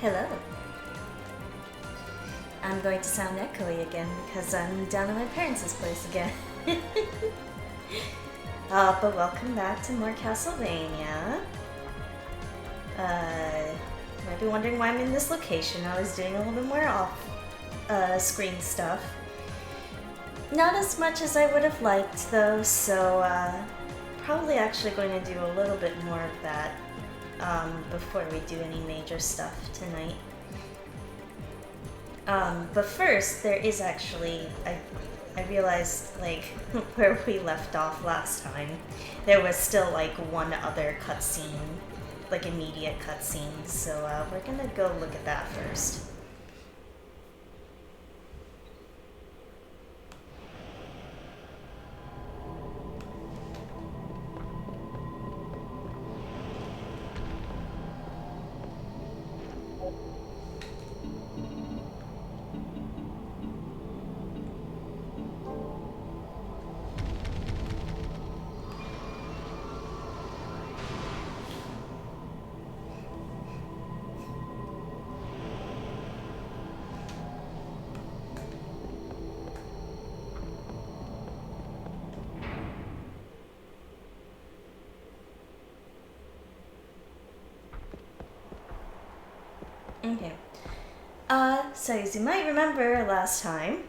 Hello. I'm going to sound echoey again because I'm down at my parents' place again. But welcome back to more Castlevania. Might be wondering why I'm in this location. I was doing a little bit more off-screen stuff. Not as much as I would have liked, though, so probably actually going to do a little bit more of that before we do any major stuff tonight. But first, there is actually, I realized, like, where we left off last time, there was still, like, one other cutscene, like, immediate cutscene, so we're gonna go look at that first. Okay. So as you might remember last time,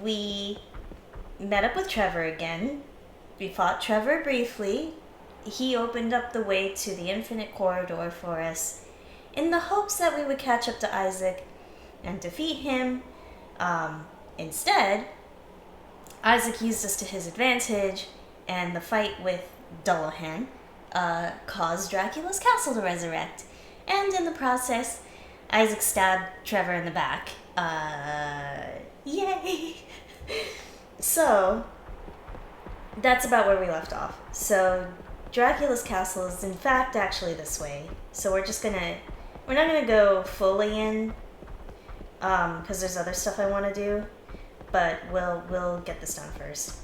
we met up with Trevor again. We fought Trevor briefly. He opened up the way to the Infinite Corridor for us in the hopes that we would catch up to Isaac and defeat him. Instead, Isaac used us to his advantage, and the fight with Dullahan caused Dracula's castle to resurrect. And in the process, Isaac stabbed Trevor in the back. Yay! So, that's about where we left off. So, Dracula's castle is in fact actually this way. So we're not gonna go fully in, because there's other stuff I want to do, but we'll get this done first.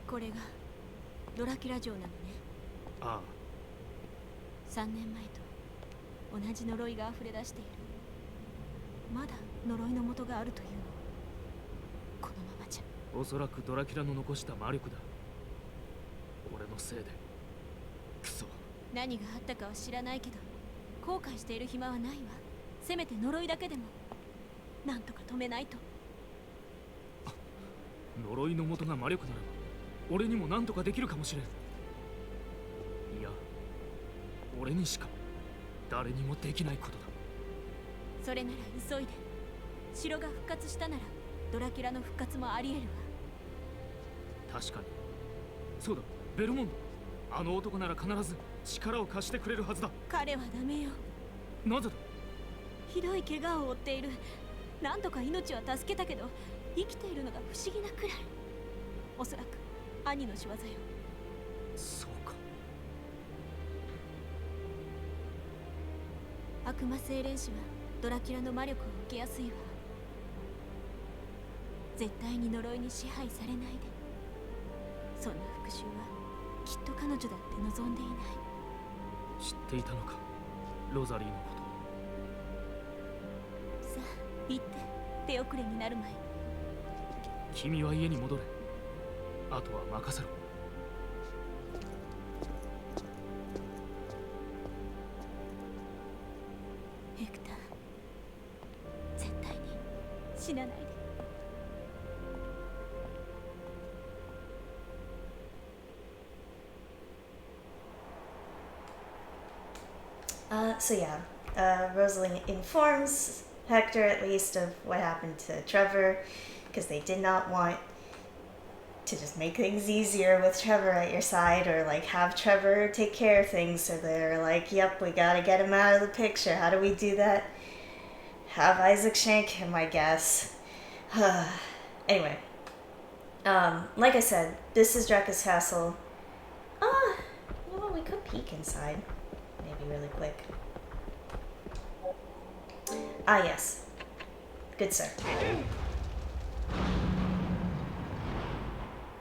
これがドラキュラ城なのね。ああ。3年前と同じ呪いが溢れ出している。まだ呪いの元があるというの。このままじゃ。おそらくドラキュラの残した魔力だ。俺のせいで。クソ。何があったかは知らないけど、後悔している暇はないわ。せめて呪いだけでもなんとか止めないと。呪いの元が魔力ならば俺にも何とかできるかもしれん。いや、俺にしか誰にもできないことだ。それなら急いで。城が復活したならドラキュラの復活もあり得るわ。確かに。そうだ、ベルモンド。あの男なら必ず力を貸してくれるはずだ。彼はダメよ。なぜだ。ひどい怪我を負っている。何とか命は助けたけど生きているのが不思議なくらい。おそらく兄の仕業よ。そうか。悪魔精霊士はドラキュラの魔力を受けやすいわ。絶対に呪いに支配されないで。そんな復讐はきっと彼女だって望んでいない。知っていたのか、ロザリーのこと。さあ行って、手遅れになる前に。君は家に戻れ。あとは任せろ。ヘクター、絶対に死なないで。So yeah, Rosalie informs Hector at least of what happened to Trevor, because they did not want to just make things easier with Trevor at your side, or like have Trevor take care of things. So they're like, yep, we gotta get him out of the picture. How do we do that? Have Isaac shank him, I guess. Anyway, like I said, this is Dracula's castle. peek inside. Maybe really quick. Ah, yes. Good sir.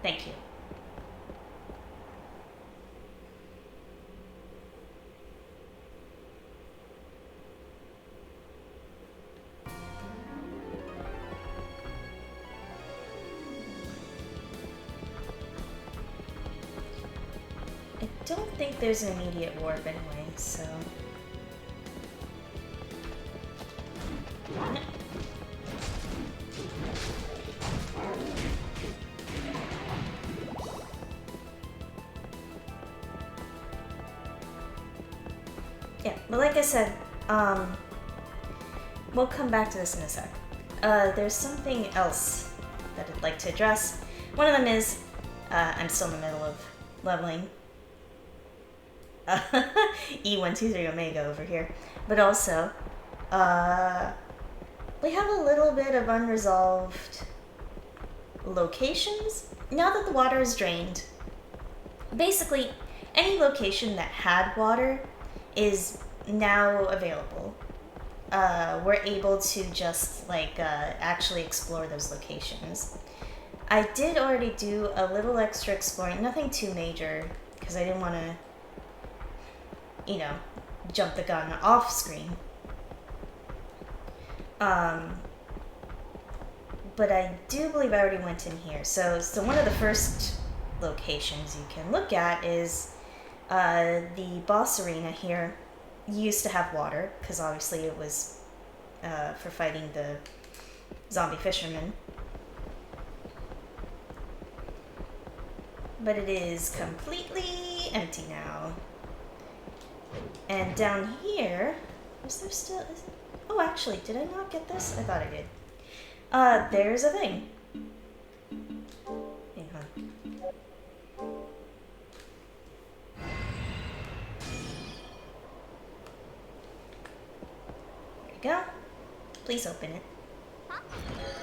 Thank you. I don't think there's an immediate warp anyway, so... Yeah, but like I said, we'll come back to this in a sec. There's something else that I'd like to address. One of them is, I'm still in the middle of leveling. E123 Omega over here. But also, we have a little bit of unresolved locations. Now that the water is drained, basically, any location that had water is now available. We're able to just, like, actually explore those locations. I did already do a little extra exploring, nothing too major, because I didn't want to, you know, jump the gun off screen. But I do believe I already went in here. So one of the first locations you can look at is the boss arena here. Used to have water, because obviously it was for fighting the zombie fishermen. But it is completely empty now. And down here, is there still... Oh, actually, did I not get this? I thought I did. There's a thing. Hang on. There you go. Please open it.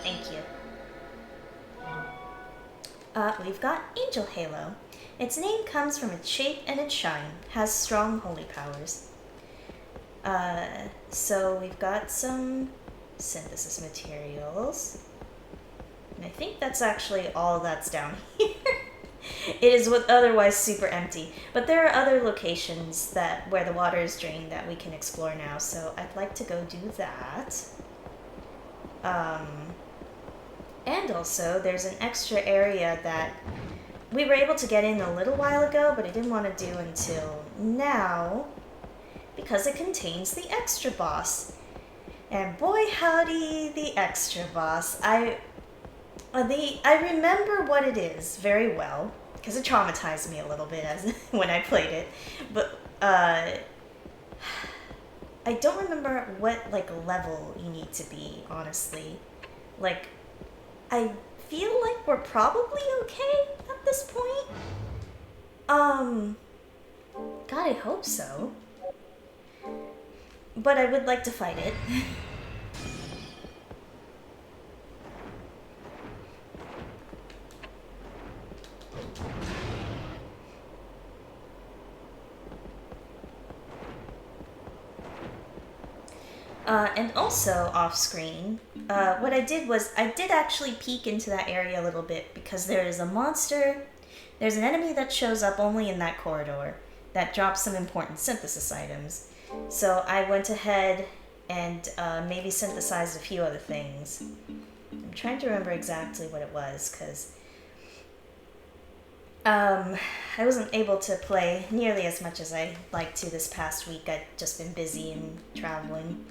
Thank you. We've got Angel Halo. Its name comes from its shape and its shine. Has strong holy powers. So we've got some synthesis materials. And I think that's actually all that's down here. It is otherwise super empty. But there are other locations where the water is drained that we can explore now, so I'd like to go do that. And also, there's an extra area that we were able to get in a little while ago, but I didn't want to do until now, because it contains the extra boss. And boy howdy, the extra boss. I remember what it is very well, because it traumatized me a little bit when I played it, but I don't remember what, like, level you need to be, honestly. Like, I feel like we're probably okay at this point. God, I hope so. But I would like to fight it. And also off screen, what I did was I did actually peek into that area a little bit, because there is a monster, there's an enemy that shows up only in that corridor that drops some important synthesis items. So I went ahead and maybe synthesized a few other things. I'm trying to remember exactly what it was, because I wasn't able to play nearly as much as I like to this past week. I've just been busy and traveling.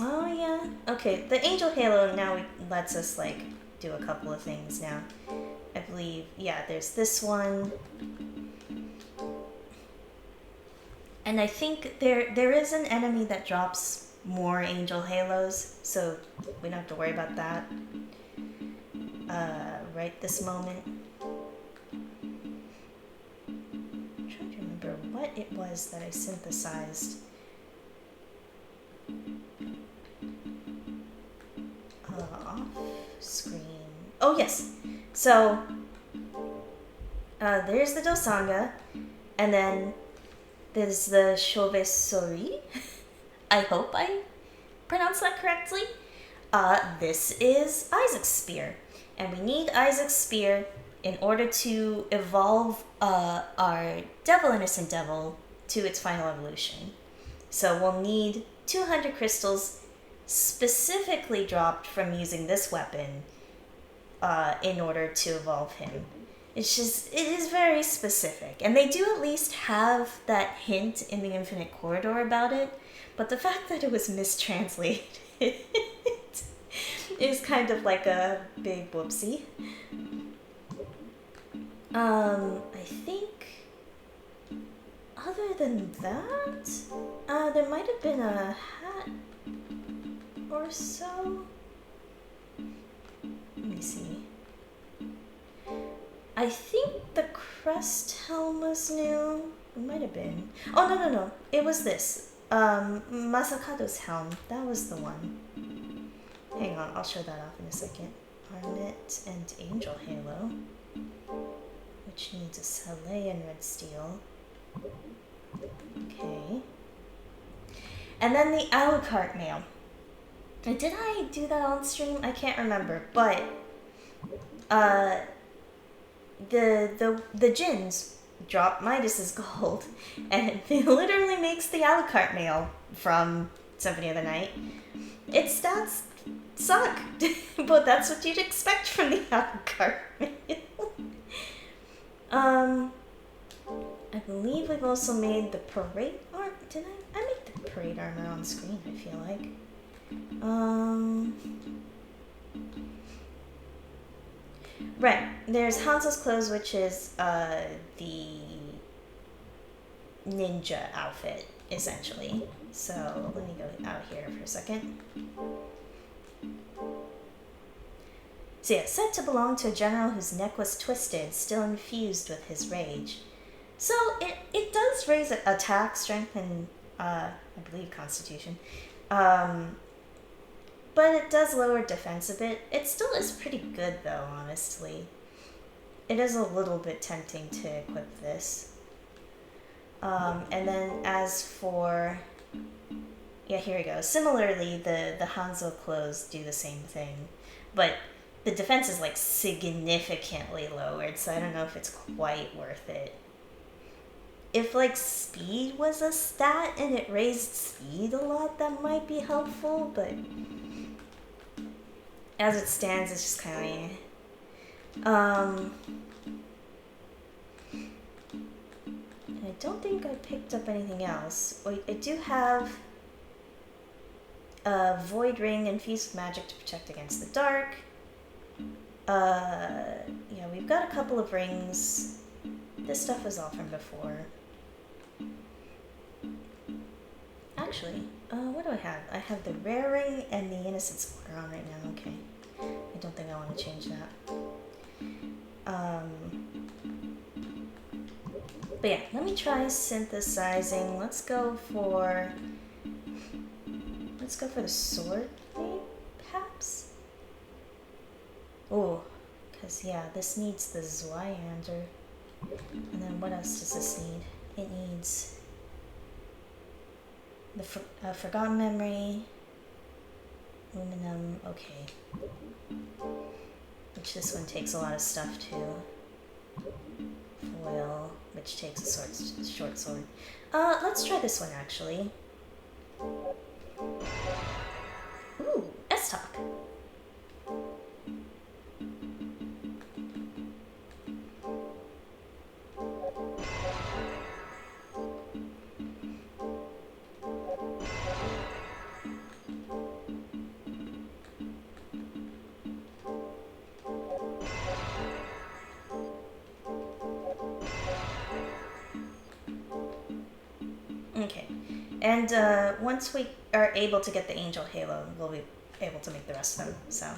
Oh yeah, okay, the Angel Halo now lets us, like, do a couple of things now. I believe, yeah, there's this one. And I think there is an enemy that drops more Angel Halos, so we don't have to worry about that right this moment. I'm trying to remember what it was that I synthesized. Off screen. Oh yes. So There's the dosanga, and then there's the chauve-souris. I hope I pronounced that correctly. This is Isaac's spear, and we need Isaac's spear in order to evolve our Devil Innocent Devil to its final evolution. So we'll need 200 crystals specifically dropped from using this weapon in order to evolve him. It is very specific. And they do at least have that hint in the Infinite Corridor about it, but the fact that it was mistranslated is kind of like a big whoopsie. I think other than that, there might have been a hat or so. Let me see. I think the crest helm was new. It might have been. Oh, no. It was this. Masakado's helm. That was the one. Hang on, I'll show that off in a second. Arnet and Angel Halo. Which needs a Salean red steel. Okay. And then the Alucard mail. Did I do that on stream? I can't remember, but the Djinns drop Midas's gold, and it literally makes the Alucard mail from Symphony of the Night. Its stats suck, but that's what you'd expect from the Alucard mail. I believe we've also made the parade armor. Did I make the parade armor on screen? I feel like. Right. There's Hanzo's clothes, which is the ninja outfit, essentially. So let me go out here for a second. So yeah, said to belong to a general whose neck was twisted, still infused with his rage. So it does raise attack, strength, and I believe constitution. But it does lower defense a bit. It still is pretty good though, honestly. It is a little bit tempting to equip this. And then as for... Yeah, here we go. Similarly, the Hanzo clothes do the same thing. But the defense is like significantly lowered, so I don't know if it's quite worth it. If like speed was a stat and it raised speed a lot, that might be helpful, but as it stands, it's just kind of I don't think I picked up anything else. I do have a Void Ring infused with magic to protect against the dark. Yeah, we've got a couple of rings. This stuff was all from before. Actually, what do I have? I have the Rare Ring and the Innocent Splitter on right now. Okay. I don't think I want to change that. But yeah, let me try synthesizing. Let's go for the sword, maybe, perhaps? Oh, because yeah, this needs the Zweihander. And then what else does this need? It needs the Forgotten Memory, Aluminum, okay. Which this one takes a lot of stuff too. Foil, which takes a short sword. Let's try this one actually. Ooh, S-Talk. Okay, and once we are able to get the Angel Halo, we'll be able to make the rest of them, so.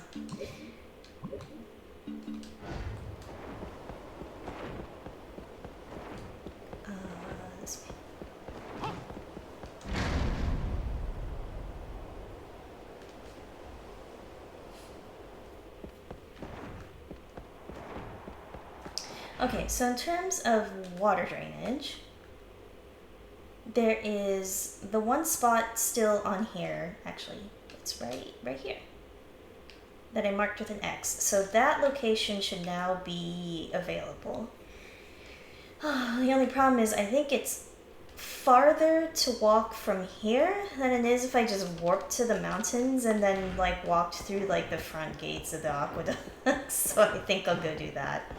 This way. Okay, so in terms of water drainage, there is the one spot still on here. Actually, it's right here that I marked with an X. So that location should now be available. The only problem is I think it's farther to walk from here than it is if I just warped to the mountains and then like walked through like the front gates of the aqueduct. So I think I'll go do that.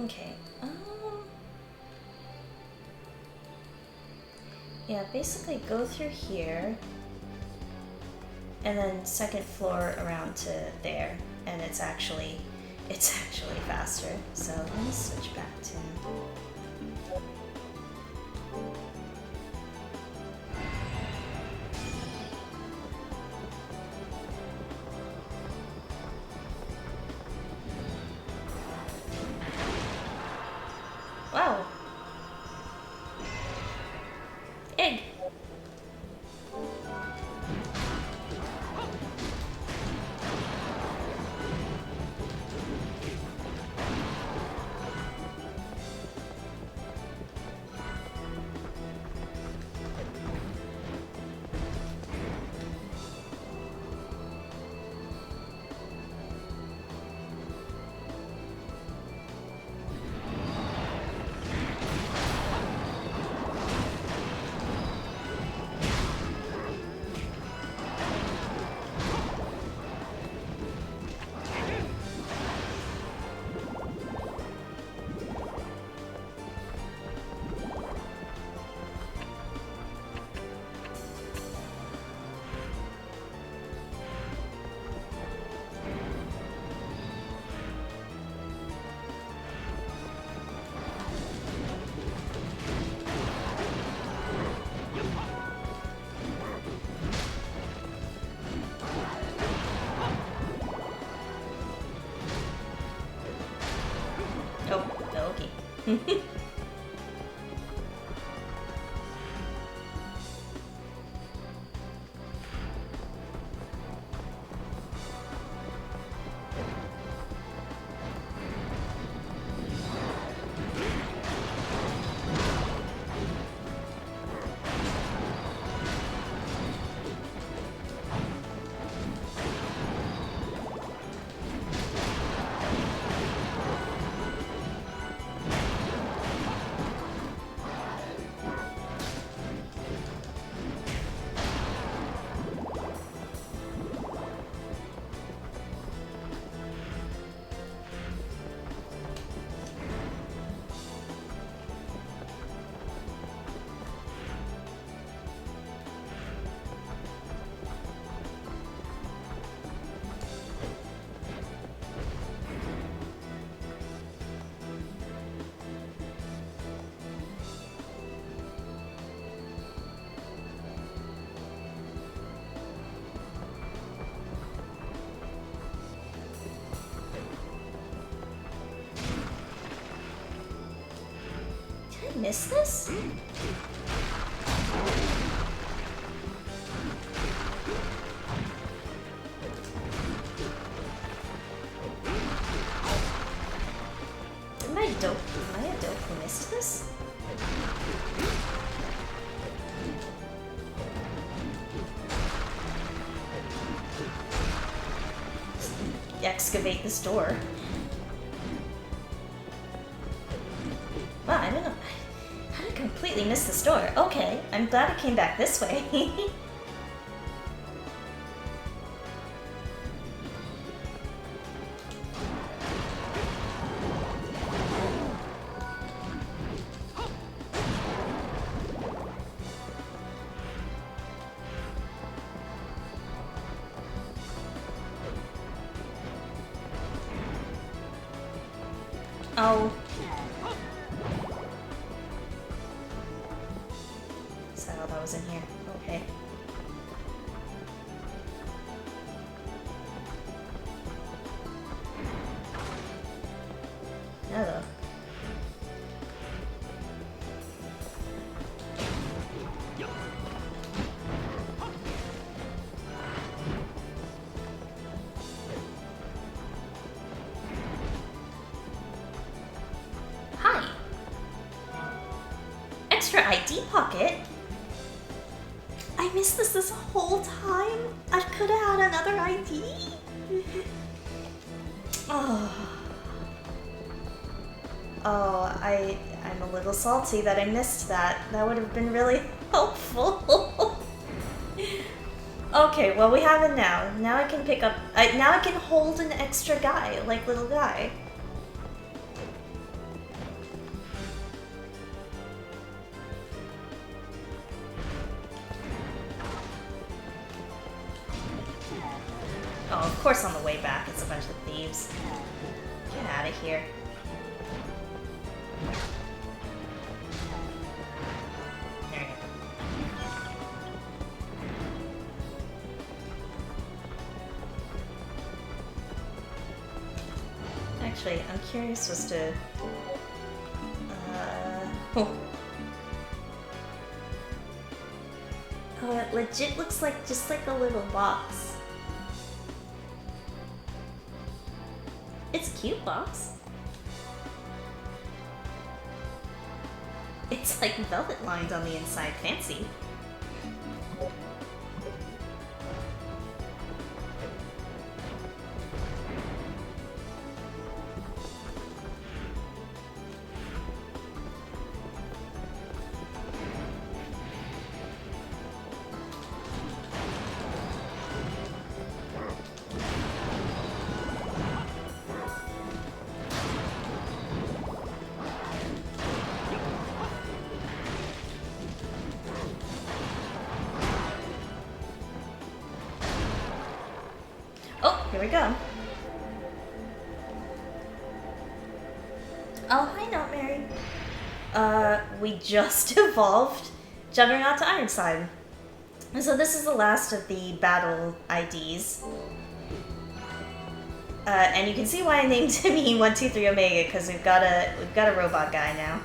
Okay. Yeah, basically go through here and then second floor around to there, and it's actually faster. So let me switch back to wow. Egg. Oh, okay. Did I miss this? Am I a dope who missed this? Excavate this door. Wow, I don't know. How did I completely miss this door? Okay, I'm glad it came back this way. Oh. Is that all that was in here? Okay. Hello. Hi. Extra ID pocket? I missed this whole time? I could have had another ID? Oh. Oh, I'm a little salty that I missed that. That would have been really helpful. Okay, well we have it now. Now I can pick up... now I can hold an extra guy, like little guy. Oh, of course on the way back it's a bunch of thieves. Get out of here. There you go. Actually, I'm curious as to... oh. Oh, it legit looks like just like a little box. It's a cute box. It's like velvet lined on the inside. Fancy. Here we go. Oh, hi, Not Mary. We just evolved Juggernaut to Ironside. And so this is the last of the battle IDs. And you can see why I named him E123 Omega, because we've got a robot guy now.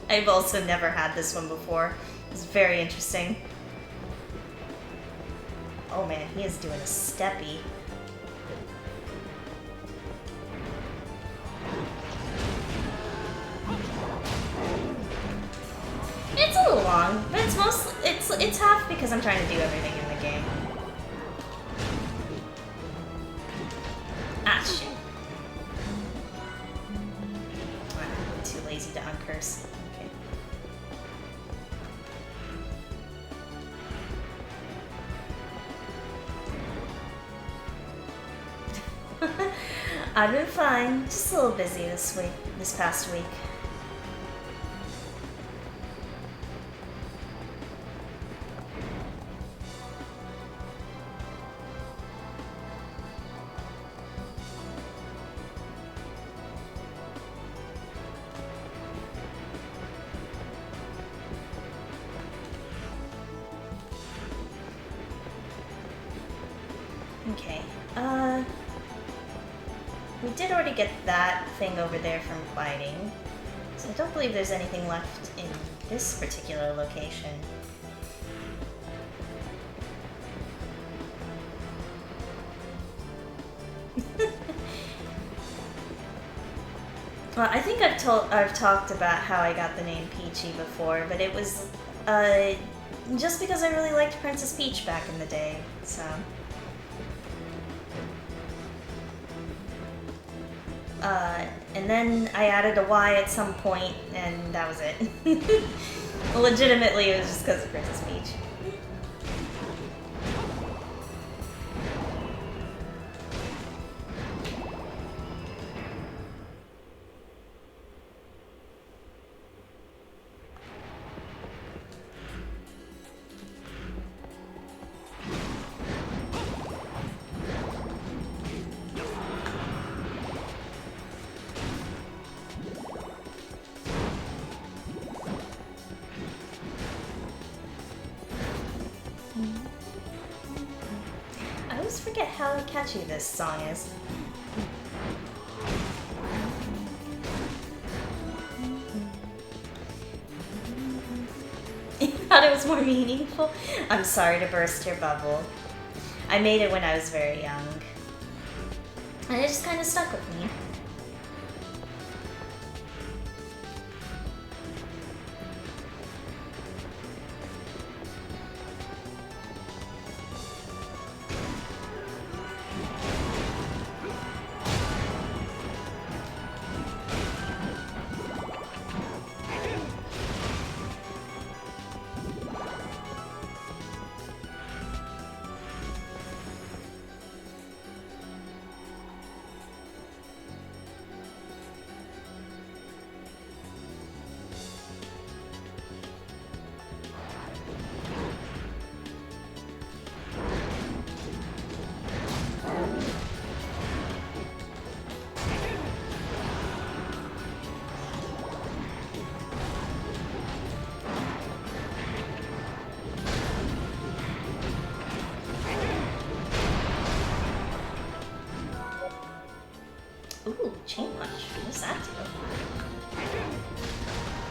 I've also never had this one before. It's very interesting. Oh man, he is doing a steppy. It's a little long, but it's mostly it's half because I'm trying to do everything in the game. Ah shit. I'm too lazy to uncurse. Okay. I've been fine, just a little busy this past week. Okay, we did already get that thing over there from fighting, so I don't believe there's anything left in this particular location. Well, I think I've talked about how I got the name Peachy before, but it was just because I really liked Princess Peach back in the day, so... and then I added a Y at some point, and that was it. Legitimately, it was just because of Princess Peach. forget how catchy this song is. You thought it was more meaningful? I'm sorry to burst your bubble. I made it when I was very young. And it just kind of stuck with me. Ooh, chain punch. What's that do?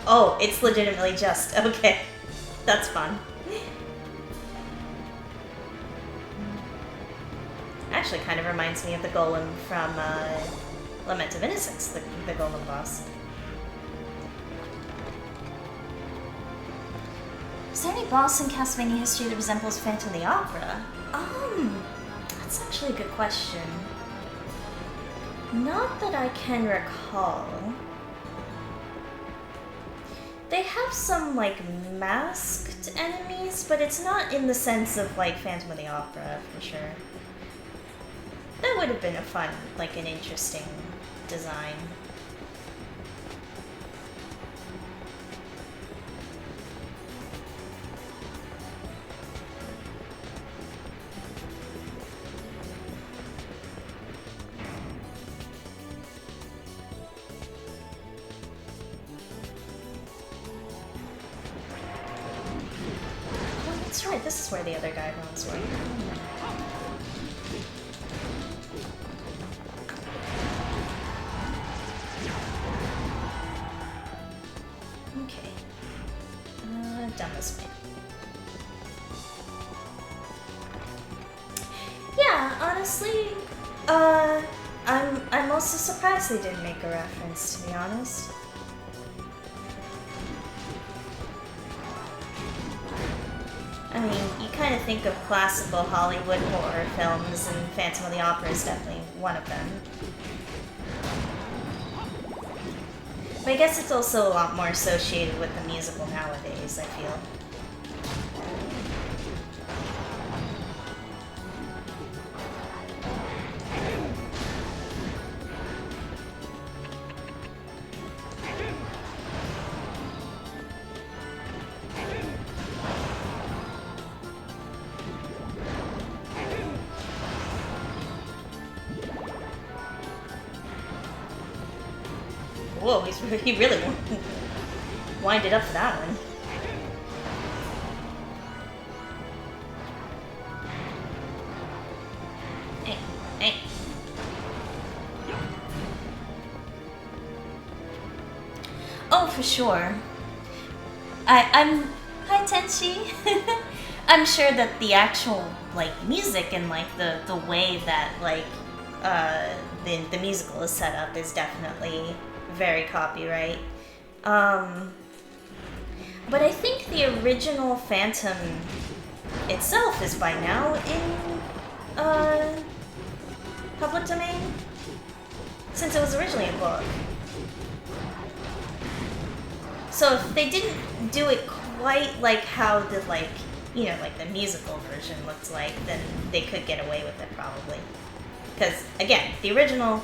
Oh, it's legitimately just. Okay. That's fun. Actually kind of reminds me of the golem from Lament of Innocence, the golem boss. Is there any boss in Castlevania history that resembles Phantom of the Opera? That's actually a good question. Not that I can recall. They have some, like, masked enemies, but it's not in the sense of, like, Phantom of the Opera, for sure. That would have been a fun, like, an interesting design. That's right, this is where the other guy runs were. Okay. Done this way. Yeah, honestly, I'm also surprised they didn't make a reference, to be honest. I mean, you kind of think of classical Hollywood horror films, and Phantom of the Opera is definitely one of them. But I guess it's also a lot more associated with the musical nowadays, I feel. Whoa, he really winded up for that one. Hey, hey. Oh, for sure. I'm hi Tenchi. I'm sure that the actual like music and like the way that like the musical is set up is definitely very copyright. But I think the original Phantom itself is by now in public domain, since it was originally a book. So if they didn't do it quite like how the like, you know, like the musical version looks like, then they could get away with it probably. Because again, the original,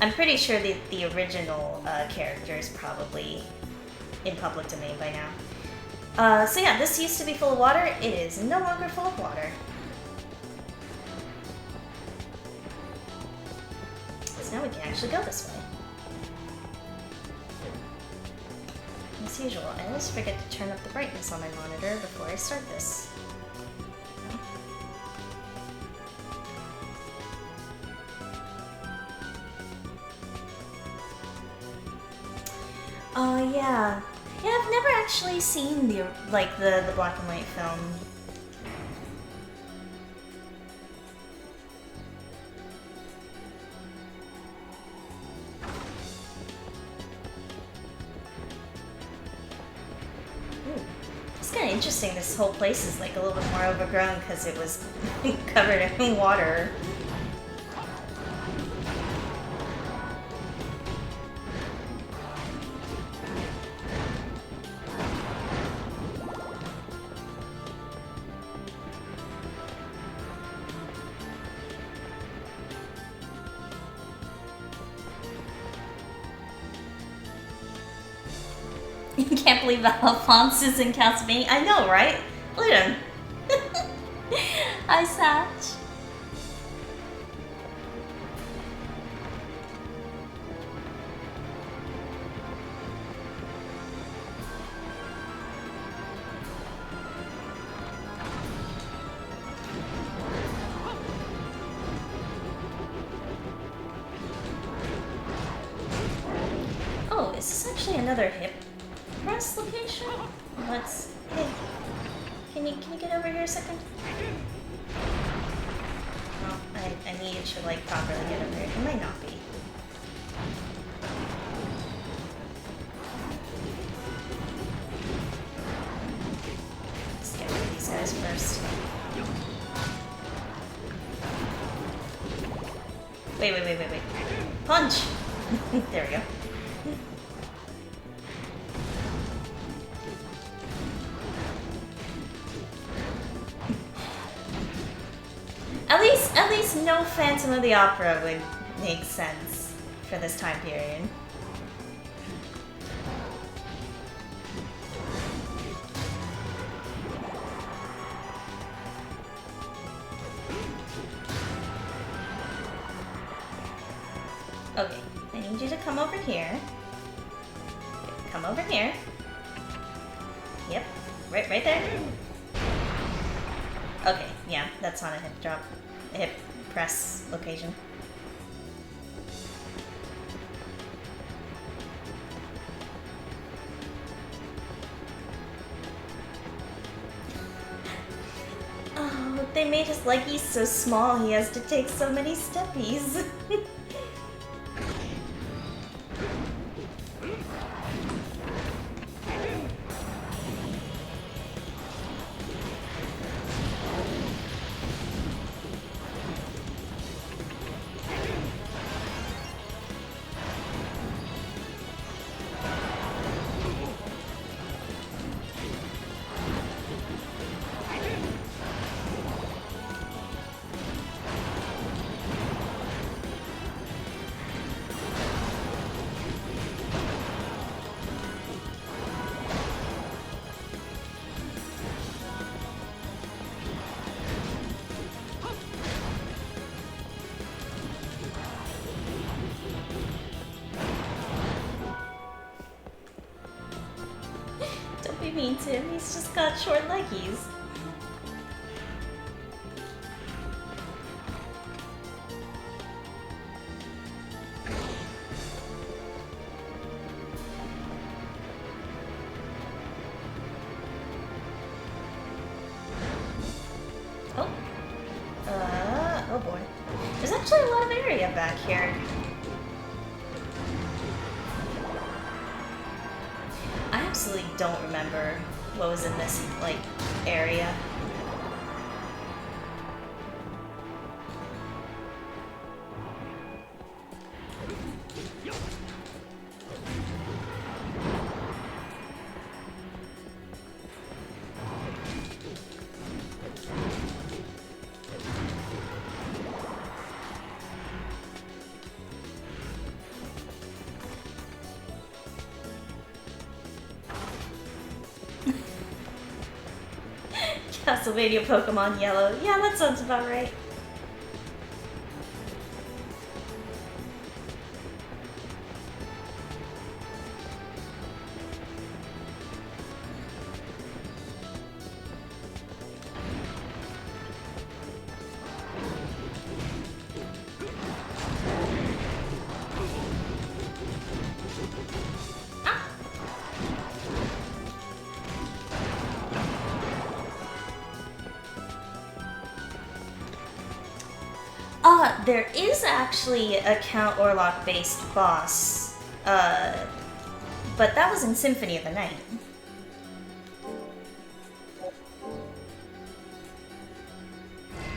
I'm pretty sure the original character is probably in public domain by now. So yeah, this used to be full of water. It is no longer full of water. So now we can actually go this way. As usual, I always forget to turn up the brightness on my monitor before I start this. Oh yeah. Yeah, I've never actually seen the the black and white film. Ooh. It's kind of interesting. This whole place is like a little bit more overgrown because it was covered in water. You can't believe that Alphonse is in Castlevania. I know, right? Look at him. Hi, Satch. Oh, is this actually another hip press location? Let's. Hey, can you get over here a second? Oh, I need you to like properly get over here. It might not be. Let's get rid of these guys first. Wait. Punch! There we go. At least no Phantom of the Opera would make sense for this time period. Okay, I need you to come over here. Come over here. Yep, right there. Okay, yeah, that's on a hip drop. A hip press location. Oh, they made his leggies so small he has to take so many steppies. Don't be mean to him, he's just got short leggies. Oh boy. There's actually a lot of area back here. I absolutely don't remember what was in this, like, area. Castlevania Pokemon Yellow. Yeah, that sounds about right. There is actually a Count Orlok-based boss, but that was in Symphony of the Night.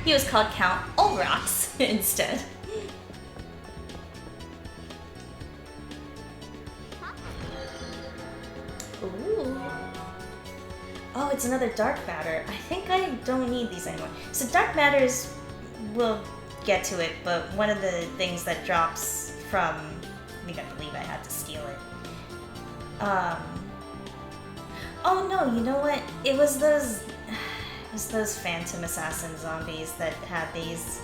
He was called Count Ulrox instead. Ooh. Oh, it's another dark matter. I think I don't need these anymore. So dark matters, we'll get to it, but one of the things that drops from, I think I believe I had to steal it. Oh no, you know what? It was those phantom assassin zombies that had these.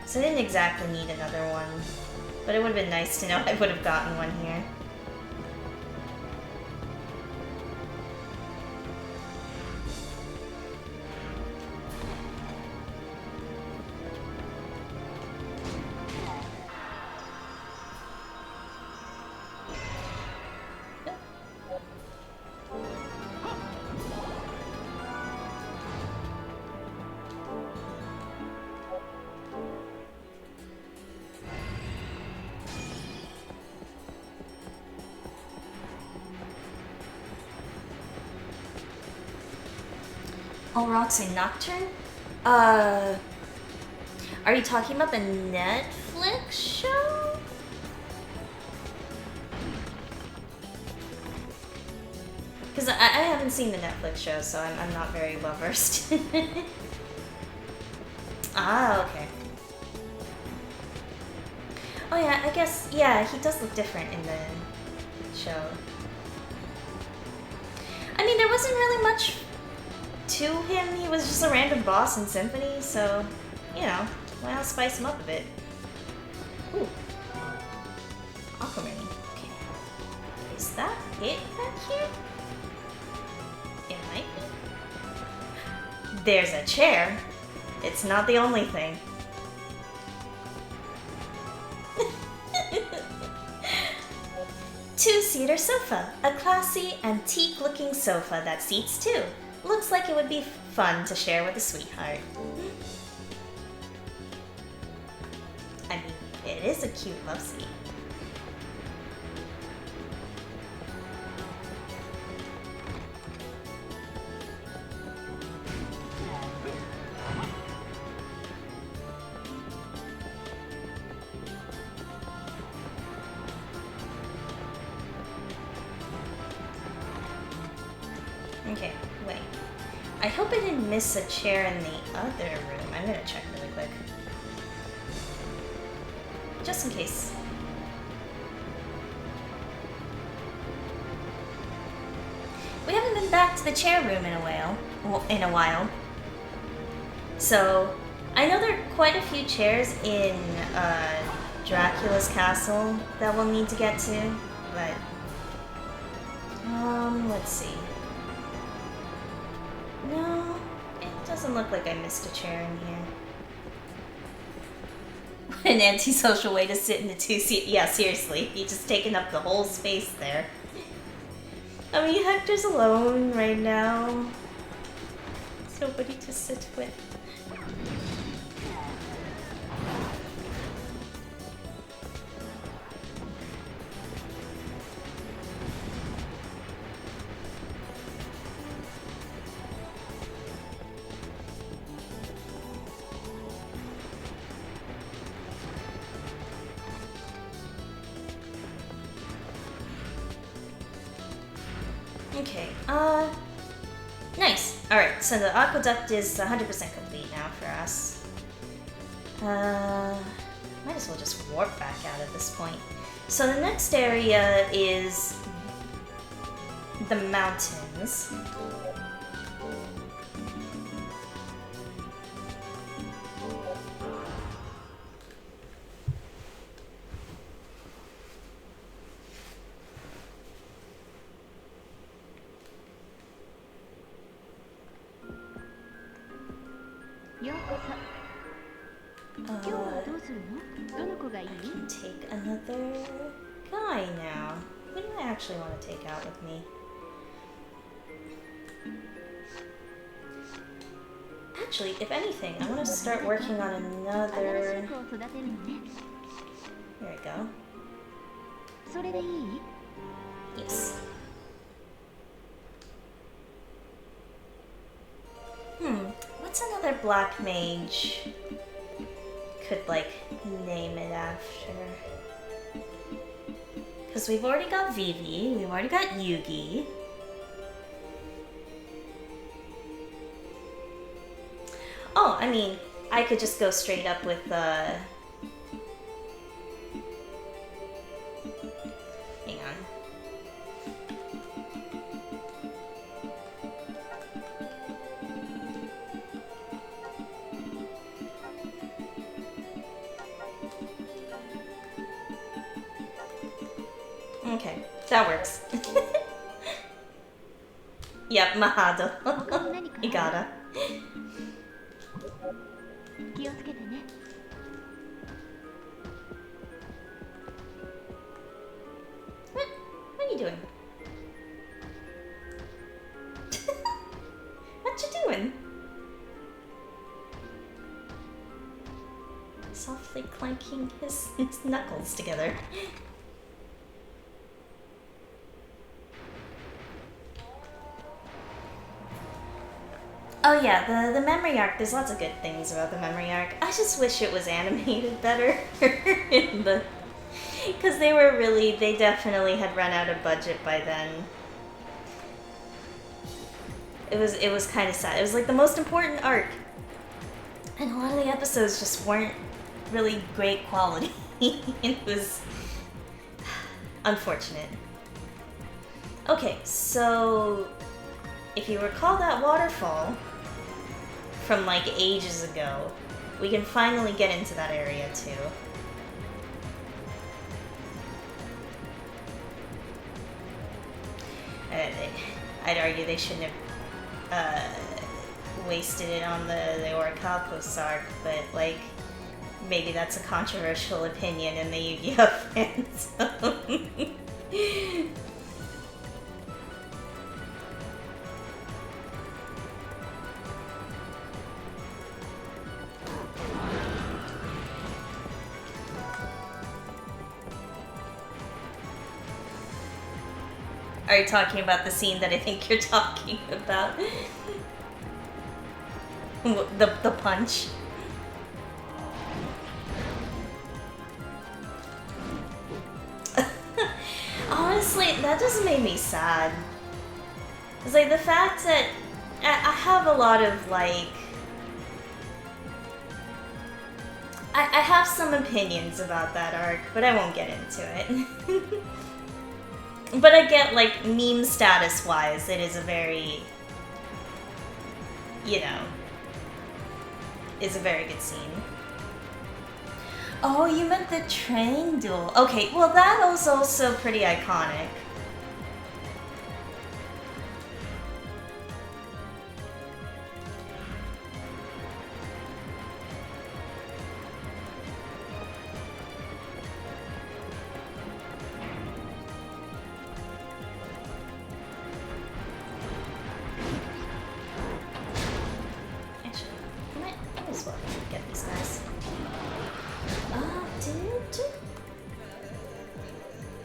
So I didn't exactly need another one, but it would have been nice to know I would have gotten one here. Ulroxy Nocturne? Are you talking about the Netflix show? Because I haven't seen the Netflix show, so I'm not very well versed. Ah, okay. Oh yeah, I guess, yeah, he does look different in the show. I mean, there wasn't really much to him. He was just a random boss in Symphony, so, you know, why not spice him up a bit? Ooh. Aquamarine. Okay. Is that it back here? It might be. There's a chair. It's not the only thing. Two-seater sofa. A classy, antique-looking sofa that seats two. Looks like it would be fun to share with a sweetheart. I mean, it is a cute love seat. Okay, wait. I hope I didn't miss a chair in the other room. I'm gonna check really quick. Just in case. We haven't been back to the chair room in a while. So, I know there are quite a few chairs in Dracula's castle that we'll need to get to, but let's see. No, it doesn't look like I missed a chair in here. What an antisocial way to sit in a two-seat. Yeah, seriously, you just taken up the whole space there. I mean, Hector's alone right now. There's nobody to sit with. Okay, nice. Alright, so the aqueduct is 100% complete now for us. Might as well just warp back out at this point. So the next area is the mountains. I can take another guy now. Who do I actually want to take out with me? Actually, if anything, I want to start working on another... 子を育てるのね There we go. それでいい Yes. What's another black mage could, like, name it after? Because we've already got Vivi, we've already got Yugi. Oh, I mean, I could just go straight up with, hang on. Okay, that works. Yep, Mahado. 他に何か Igata. 気をつけてね What? What are you doing? What you doing? Softly clanking his knuckles together. Oh yeah, the memory arc, there's lots of good things about the memory arc. I just wish it was animated better. Because they definitely had run out of budget by then. It was kind of sad. It was like the most important arc. And a lot of the episodes just weren't really great quality. It was unfortunate. Okay, so if you recall that waterfall from like ages ago, we can finally get into that area too. I'd argue they shouldn't have wasted it on the Orichalcos arc, but like maybe that's a controversial opinion in the Yu-Gi-Oh fans. Are you talking about the scene that I think you're talking about? the punch. Honestly, that just made me sad. It's like the fact that I have a lot of like... I have some opinions about that arc, but I won't get into it. But I get, like, meme status-wise, it is a very, you know, is a very good scene. Oh, you meant the train duel. Okay, well that was also pretty iconic.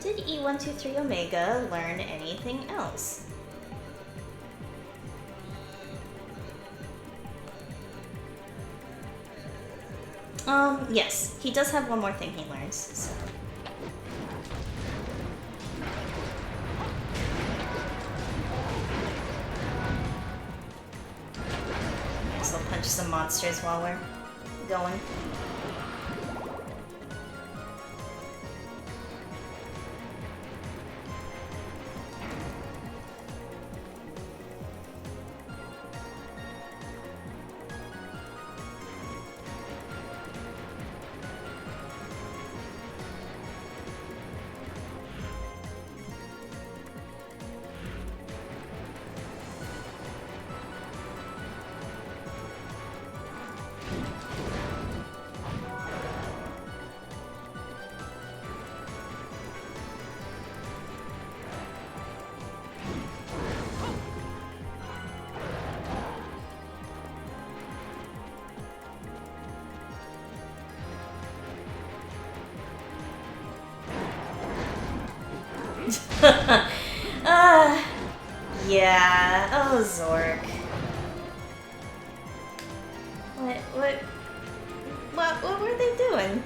Did E123 Omega learn anything else? Yes, he does have one more thing he learns, so. Guess I'll punch some monsters while we're going. Yeah. Oh, Zork. What were they doing?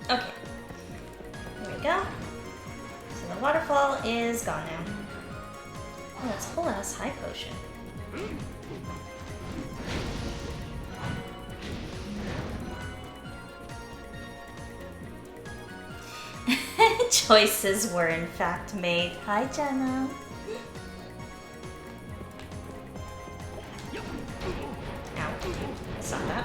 Okay. There we go. So the waterfall is gone now. Oh, that's a whole ass high potion. Choices were in fact made. Hi, Jenna. Ow. Saw that.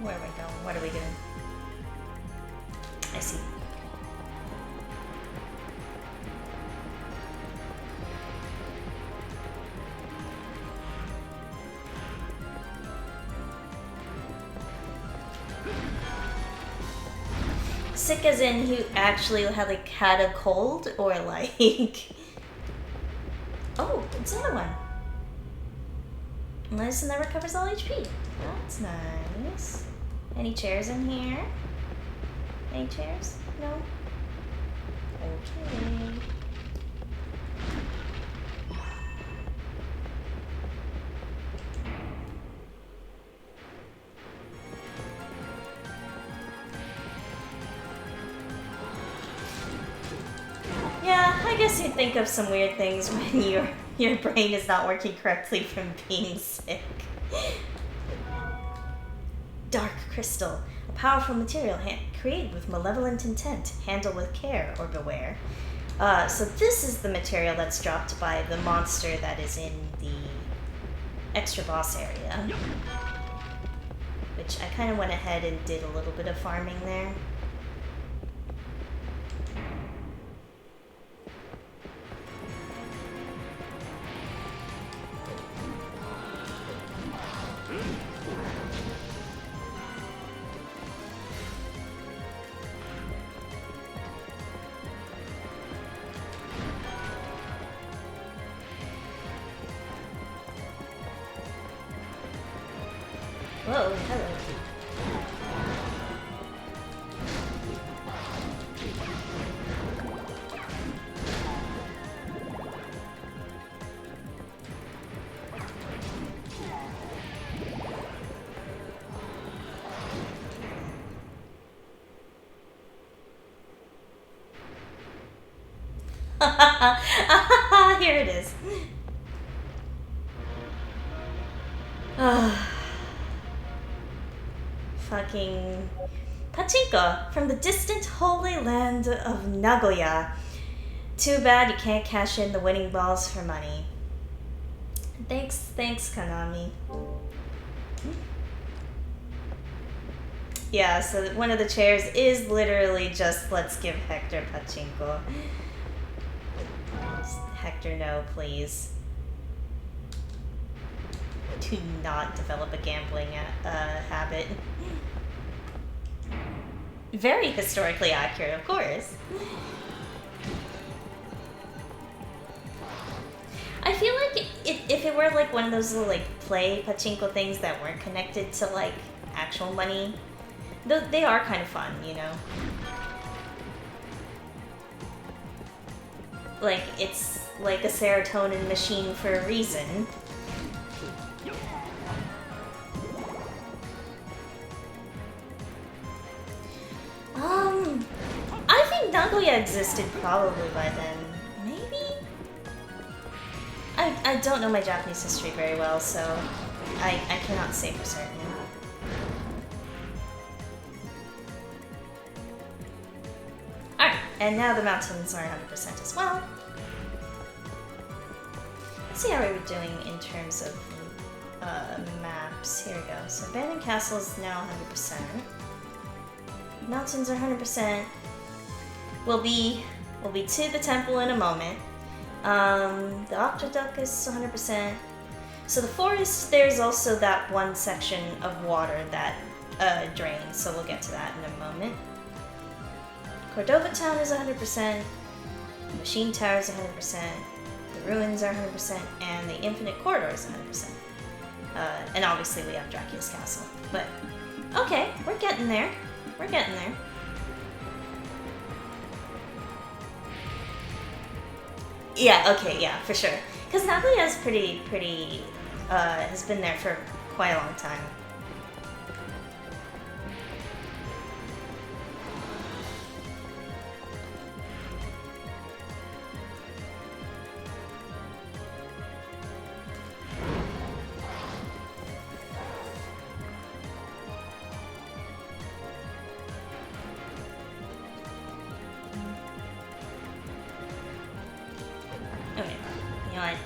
Where are we going? What are we doing? I see. Sick as in he actually had a cold, or like... Oh, it's another one. Medicine that recovers all HP. That's nice. Any chairs in here? Any chairs? No? Okay. Yeah, I guess you'd think of some weird things when your brain is not working correctly from being sick. Dark crystal, a powerful material created with malevolent intent. Handle with care or beware. So this is the material that's dropped by the monster that is in the extra boss area. Which I kind of went ahead and did a little bit of farming there. Whoa, hello. Here it is. Fucking pachinko from the distant holy land of Nagoya. Too bad you can't cash in the winning balls for money. Thanks, Konami. Yeah, so one of the chairs is literally just, let's give Hector pachinko. Hector, no, please. Do not develop a gambling habit. Very historically accurate, of course. I feel like if it were like one of those little like play pachinko things that weren't connected to like actual money, they are kind of fun, you know? Like, it's like a serotonin machine for a reason. I think Nagoya existed probably by then. Maybe? I don't know my Japanese history very well, so I cannot say for certain. Alright, and now the mountains are 100% as well. Let's see how we were doing in terms of maps. Here we go. So Abandoned Castle is now 100%. Mountains are 100%. We'll be to the temple in a moment. The aqueduct is 100%. So the forest, there's also that one section of water that drains, so we'll get to that in a moment. Cordova Town is 100%. Machine Tower is 100%. The ruins are 100%, and the Infinite Corridor is 100%. And obviously we have Dracula's Castle. But, okay, we're getting there. We're getting there. Yeah, okay, yeah, for sure. Because Nagoya is pretty, has been there for quite a long time. Okay, you know what?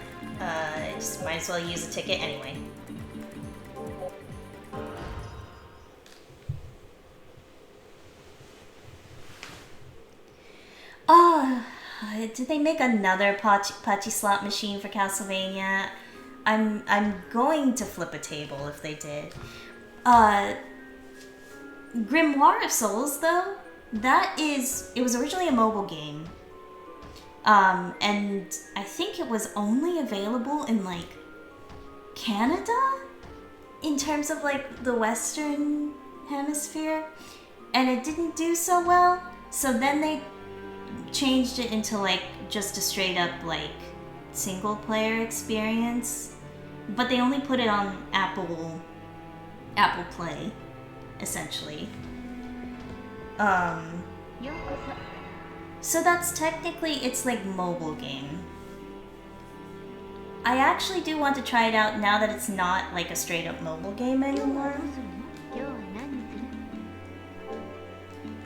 Just might as well use a ticket anyway. Oh, did they make another Pachi slot machine for Castlevania? I'm going to flip a table if they did. Grimoire of Souls, though, it was originally a mobile game. And I think it was only available in, like, Canada? In terms of, like, the Western Hemisphere. And it didn't do so well. So then they changed it into, like, just a straight up, like, single player experience. But they only put it on Apple Play, essentially. So that's technically, it's like mobile game. I actually do want to try it out now that it's not like a straight up mobile game anymore.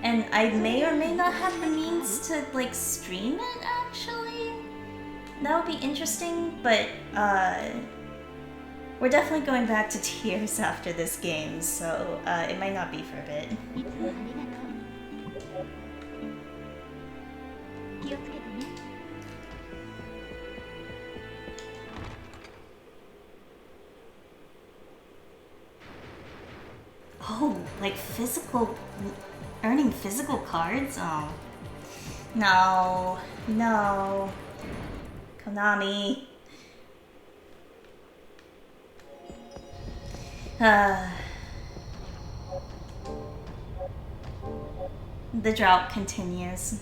And I may or may not have the means to like stream it actually. That would be interesting, but we're definitely going back to Tears after this game, so it might not be for a bit. Oh, like earning physical cards? Oh. No. Konami. The drought continues.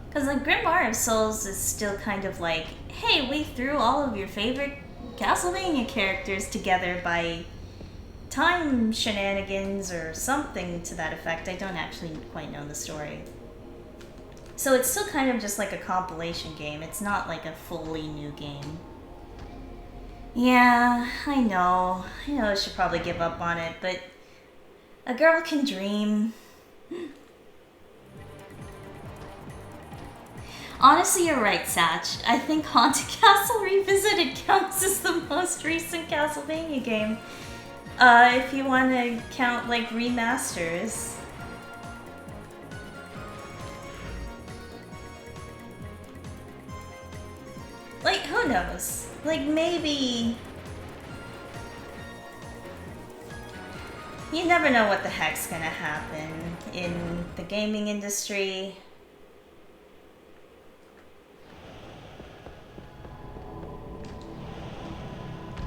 Because like Grimoire of Souls is still kind of like, hey, we threw all of your favorite Castlevania characters together by time shenanigans or something to that effect. I don't actually quite know the story. So it's still kind of just like a compilation game. It's not like a fully new game. Yeah, I know I should probably give up on it, but a girl can dream. Honestly, you're right, Satch. I think Haunted Castle Revisited counts as the most recent Castlevania game. If you want to count, like, remasters. Like, who knows? Like, maybe... You never know what the heck's gonna happen in the gaming industry.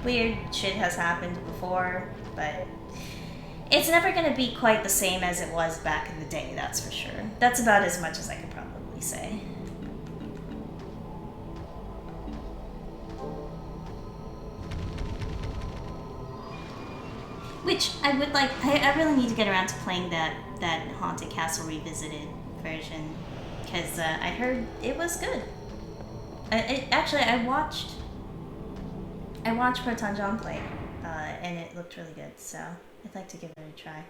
weird shit has happened before, but it's never gonna be quite the same as it was back in the day, that's for sure. That's about as much as I could probably say. Which I would like. I really need to get around to playing that Haunted Castle Revisited version, because I heard it was good. Actually, I watched Proton John play, and it looked really good. So I'd like to give it a try.